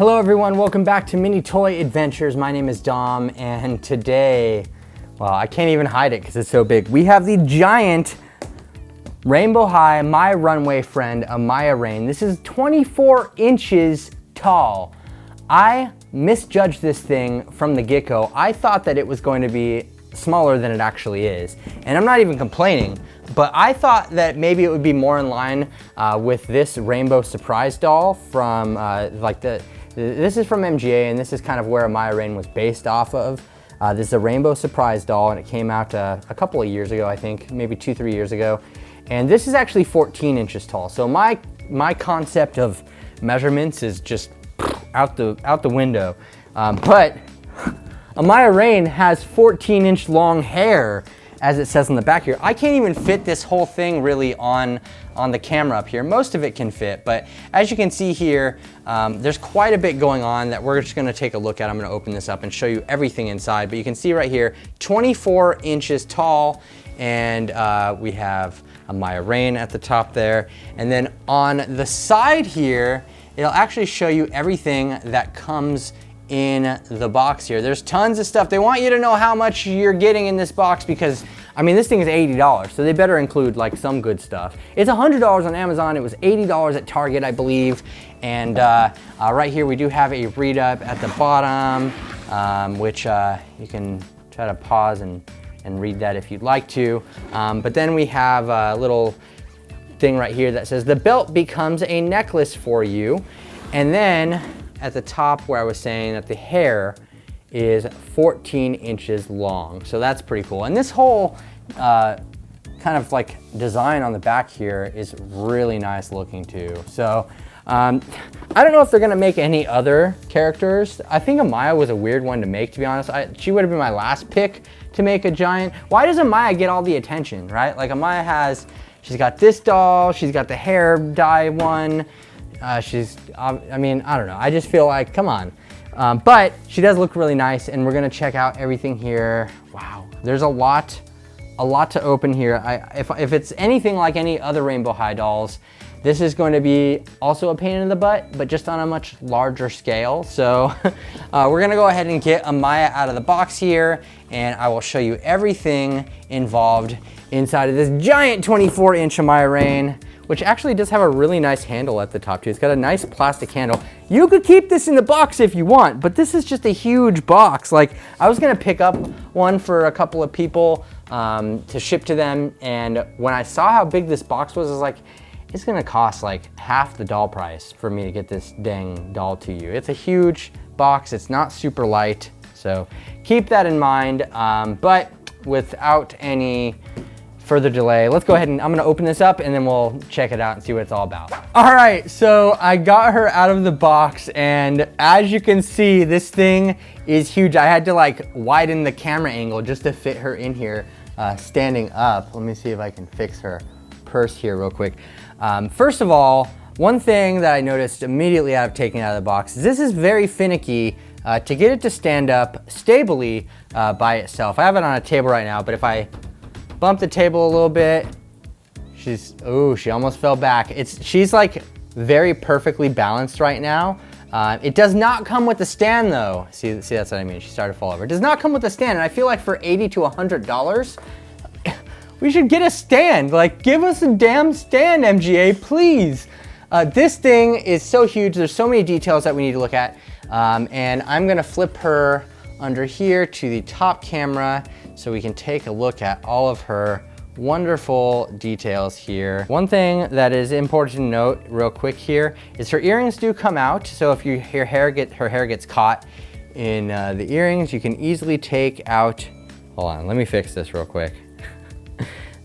Hello everyone, welcome back to Mini Toy Adventures. My name is Dom, and today, well, I can't even hide it because it's so big. We have the giant Rainbow High My Runway friend, Amaya Raine. This is 24 inches tall. I misjudged this thing from the get-go. I thought that it was going to be smaller than it actually is. And I'm not even complaining, but I thought that maybe it would be more in line with this Rainbow Surprise doll from this is from MGA, and this is kind of where Amaya Raine was based off of. This is a Rainbow Surprise doll, and it came out a couple of years ago, I think, maybe 2-3 years ago. And this is actually 14 inches tall. So my concept of measurements is just out the window. But Amaya Raine has 14-inch long hair, as it says on the back here. I can't even fit this whole thing really on the camera up here. Most of it can fit, but as you can see here, there's quite a bit going on that we're just gonna take a look at. I'm gonna open this up and show you everything inside, but you can see right here, 24 inches tall, and we have Amaya Raine at the top there. And then on the side here, it'll actually show you everything that comes in the box here. There's tons of stuff. They want you to know how much you're getting in this box because, I mean, this thing is $80, so they better include like some good stuff. It's $100 on Amazon. It was $80 at Target, I believe. And right here we do have a read up at the bottom, which you can try to pause and read that if you'd like to. But then we have a little thing right here that says the belt becomes a necklace for you. And then at the top where I was saying that the hair is 14 inches long. So that's pretty cool. And this whole kind of like design on the back here is really nice looking too. So I don't know if they're gonna make any other characters. I think Amaya was a weird one to make, to be honest. She would have been my last pick to make a giant. Why does Amaya get all the attention, right? Like Amaya she's got this doll, she's got the hair dye one, I mean, I don't know. I just feel like, come on. But she does look really nice, and we're gonna check out everything here. Wow, there's a lot to open here. If it's anything like any other Rainbow High dolls, this is going to be also a pain in the butt, but just on a much larger scale. So we're gonna go ahead and get Amaya out of the box here, and I will show you everything involved inside of this giant 24-inch Amaya Raine, which actually does have a really nice handle at the top too. It's got a nice plastic handle. You could keep this in the box if you want, but this is just a huge box. Like, I was gonna pick up one for a couple of people to ship to them, and when I saw how big this box was, I was like, it's gonna cost like half the doll price for me to get this dang doll to you. It's a huge box, it's not super light, so keep that in mind. But without any further delay, let's go ahead and I'm gonna open this up and then we'll check it out and see what it's all about. All right, so I got her out of the box, and as you can see, this thing is huge. I had to like widen the camera angle just to fit her in here standing up. Let me see if I can fix her purse here real quick. First of all, one thing that I noticed immediately out of taking it out of the box is this is very finicky to get it to stand up stably by itself. I have it on a table right now, but if I bump the table a little bit, she almost fell back. She's like very perfectly balanced right now. It does not come with the stand though. See, that's what I mean. She started to fall over. It does not come with a stand, and I feel like for $80 to $100, we should get a stand. Like, give us a damn stand, MGA, please. This thing is so huge. There's so many details that we need to look at. And I'm gonna flip her under here to the top camera so we can take a look at all of her wonderful details here. One thing that is important to note real quick here is her earrings do come out. So if her hair gets caught in the earrings, you can easily take out, hold on, let me fix this real quick.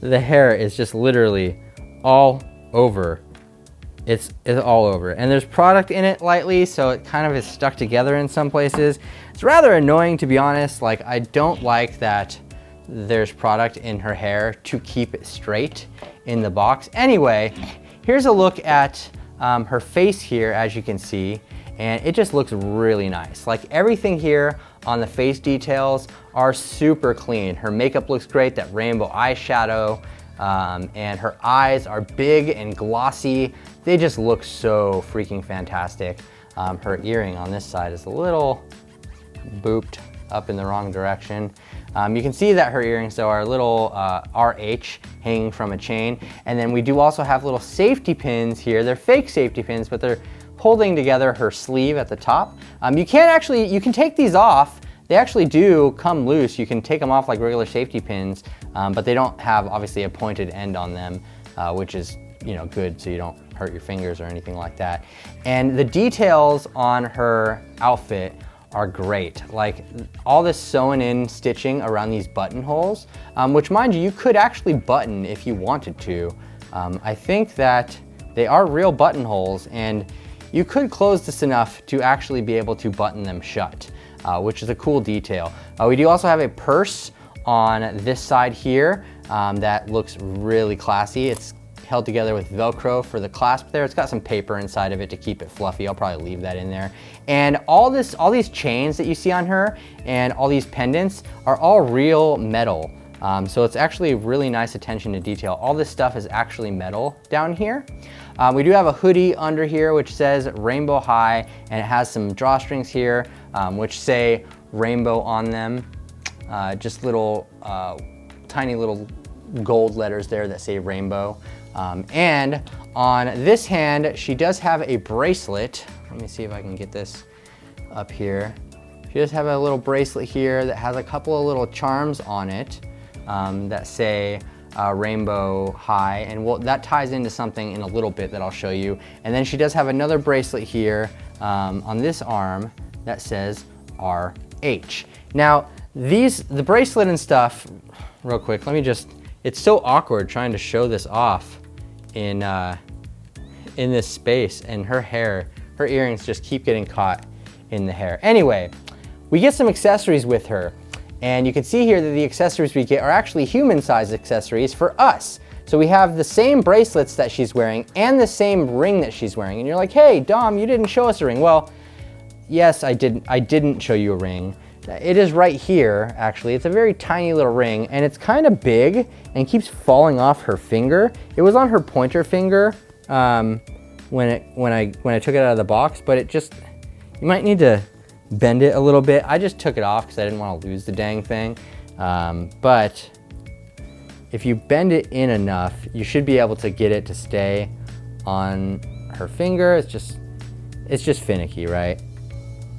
The hair is just literally all over. It's all over. And there's product in it lightly, so it kind of is stuck together in some places. It's rather annoying, to be honest. Like, I don't like that there's product in her hair to keep it straight in the box. Anyway, here's a look at her face here, as you can see, and it just looks really nice. Like, everything here on the face details are super clean. Her makeup looks great, that rainbow eyeshadow, and her eyes are big and glossy. They just look so freaking fantastic. Her earring on this side is a little booped up in the wrong direction. You can see that her earrings though are a little RH hanging from a chain. And then we do also have little safety pins here. They're fake safety pins, but they're holding together her sleeve at the top. You can take these off. They actually do come loose. You can take them off like regular safety pins, but they don't have obviously a pointed end on them, which is good so you don't hurt your fingers or anything like that. And the details on her outfit are great. Like all this sewn in stitching around these buttonholes, which mind you could actually button if you wanted to. I think that they are real buttonholes and you could close this enough to actually be able to button them shut. Which is a cool detail. We do also have a purse on this side here that looks really classy. It's held together with Velcro for the clasp there. It's got some paper inside of it to keep it fluffy. I'll probably leave that in there. And all these chains that you see on her and all these pendants are all real metal. So it's actually really nice attention to detail. All this stuff is actually metal down here. We do have a hoodie under here which says Rainbow High, and it has some drawstrings here which say rainbow on them. Just little tiny little gold letters there that say rainbow. And on this hand, she does have a bracelet. Let me see if I can get this up here. She does have a little bracelet here that has a couple of little charms on it that say Rainbow High, and that ties into something in a little bit that I'll show you. And then she does have another bracelet here on this arm that says RH. Now the bracelet and stuff, real quick, it's so awkward trying to show this off in this space, and her earrings just keep getting caught in the hair. Anyway, we get some accessories with her. And you can see here that the accessories we get are actually human-sized accessories for us. So we have the same bracelets that she's wearing and the same ring that she's wearing. And you're like, hey, Dom, you didn't show us a ring. Well, yes, I didn't show you a ring. It is right here, actually. It's a very tiny little ring, and it's kind of big and keeps falling off her finger. It was on her pointer finger when I took it out of the box, but you might need to bend it a little bit. I just took it off because I didn't want to lose the dang thing. But if you bend it in enough, you should be able to get it to stay on her finger. It's just finicky, right?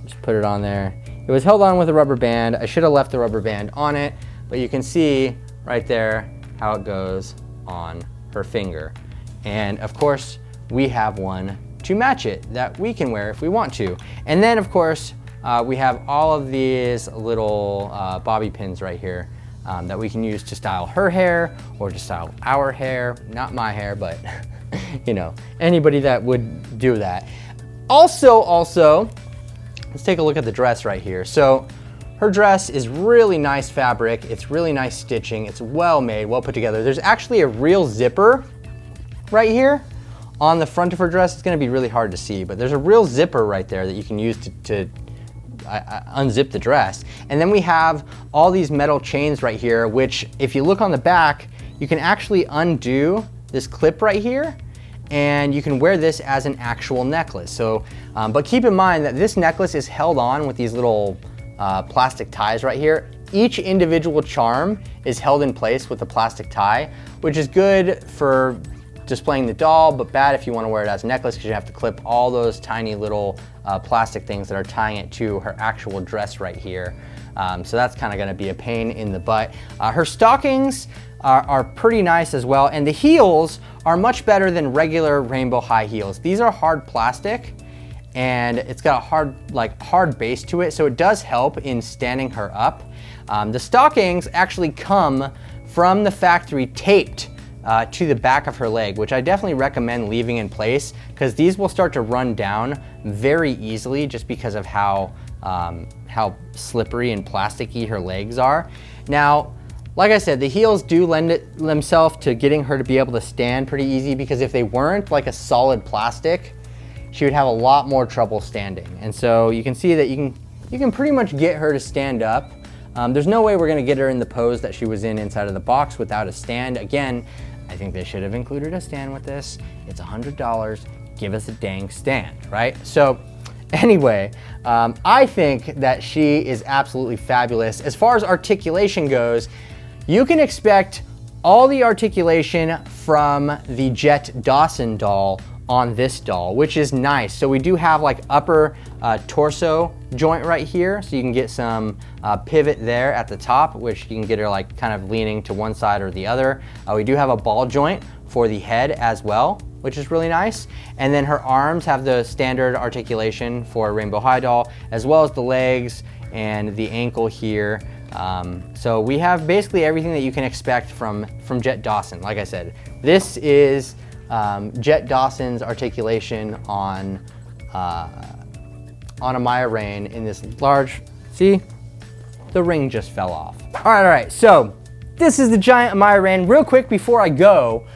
Just put it on there. It was held on with a rubber band. I should have left the rubber band on it, but you can see right there how it goes on her finger. And of course, we have one to match it that we can wear if we want to. And then of course, we have all of these little bobby pins right here that we can use to style her hair or to style our hair. Not my hair, but anybody that would do that. Also, let's take a look at the dress right here. So her dress is really nice fabric. It's really nice stitching. It's well made, well put together. There's actually a real zipper right here on the front of her dress. It's gonna be really hard to see, but there's a real zipper right there that you can use to unzip the dress. And then we have all these metal chains right here, which if you look on the back, you can actually undo this clip right here, and you can wear this as an actual necklace. So, but keep in mind that this necklace is held on with these little plastic ties right here. Each individual charm is held in place with a plastic tie, which is good for displaying the doll, but bad if you want to wear it as a necklace because you have to clip all those tiny little plastic things that are tying it to her actual dress right here. So that's kind of going to be a pain in the butt. Her stockings are pretty nice as well, and the heels are much better than regular Rainbow High heels. These are hard plastic, and it's got a hard base to it, so it does help in standing her up. The stockings actually come from the factory taped to the back of her leg, which I definitely recommend leaving in place because these will start to run down very easily just because of how slippery and plasticky her legs are. Now, like I said, the heels do lend themselves to getting her to be able to stand pretty easy, because if they weren't like a solid plastic, she would have a lot more trouble standing. And so you can see that you can pretty much get her to stand up. There's no way we're gonna get her in the pose that she was in inside of the box without a stand. Again, I think they should have included a stand with this. It's $100, give us a dang stand, right? So Anyway, I think that she is absolutely fabulous. As far as articulation goes, you can expect all the articulation from the Jet Dawson doll on this doll, which is nice. So we do have like upper torso joint right here, so you can get some pivot there at the top, which you can get her like kind of leaning to one side or the other. We do have a ball joint for the head as well, which is really nice. And then her arms have the standard articulation for a Rainbow High doll, as well as the legs and the ankle here. So we have basically everything that you can expect from Jet Dawson. Like I said, this is Jet Dawson's articulation on Amaya Raine in this large, see, the ring just fell off. All right, so this is the giant Amaya Raine. Real quick before I go,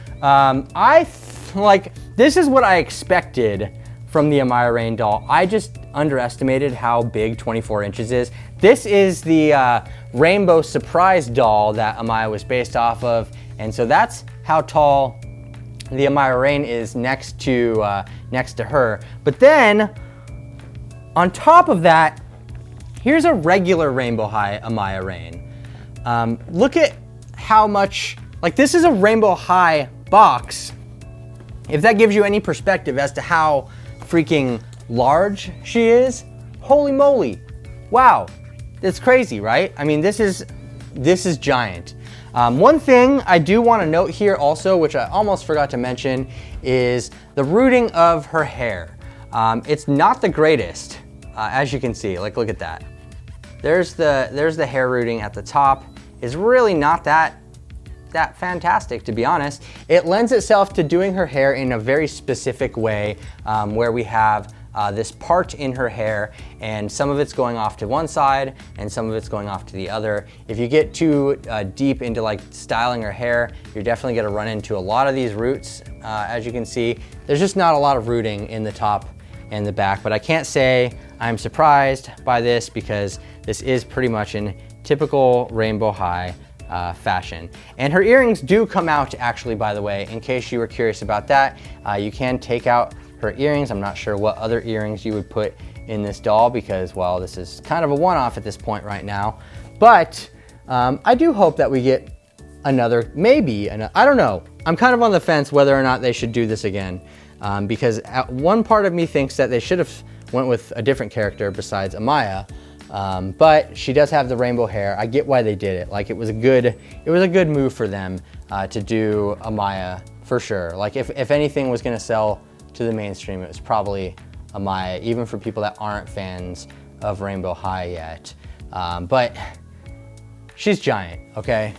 this is what I expected from the Amaya Raine doll. I just underestimated how big 24 inches is. This is the Rainbow Surprise doll that Amaya was based off of, and so that's how tall the Amaya Raine is next to her. But then, on top of that, here's a regular Rainbow High Amaya Raine. Look at how much, like this is a Rainbow High box. If that gives you any perspective as to how freaking large she is, holy moly. Wow, it's crazy, right? I mean, this is giant. One thing I do want to note here also, which I almost forgot to mention, is the rooting of her hair. It's not the greatest, as you can see. Like, look at that. There's the hair rooting at the top. It's really not that fantastic, to be honest. It lends itself to doing her hair in a very specific way, where we have this part in her hair, and some of it's going off to one side and some of it's going off to the other. If you get too deep into like styling her hair, you're definitely gonna run into a lot of these roots. As you can see, there's just not a lot of rooting in the top and the back, but I can't say I'm surprised by this because this is pretty much in typical Rainbow High fashion. And her earrings do come out, actually, by the way, in case you were curious about that. You can take out her earrings. I'm not sure what other earrings you would put in this doll because, well, this is kind of a one-off at this point right now. But I do hope that we get another, I don't know. I'm kind of on the fence whether or not they should do this again, because one part of me thinks that they should have went with a different character besides Amaya. But she does have the rainbow hair. I get why they did it. Like, it was a good move for them to do Amaya for sure. Like, if anything was gonna sell to the mainstream, it was probably Amaya, even for people that aren't fans of Rainbow High yet. But she's giant, okay?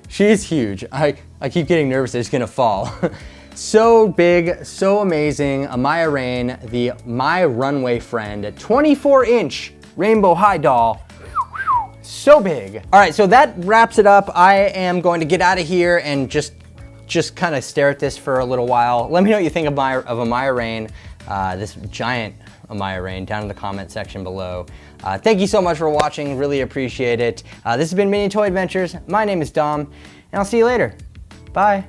She's huge. I keep getting nervous that it's gonna fall. So big, so amazing. Amaya Raine, the My Runway Friend, 24-inch Rainbow High doll. So big. All right, so that wraps it up. I am going to get out of here and just kind of stare at this for a little while. Let me know what you think of Amaya Raine, this giant Amaya Raine, down in the comment section below. Thank you so much for watching, really appreciate it. This has been Mini Toy Adventures. My name is Dom, and I'll see you later. Bye.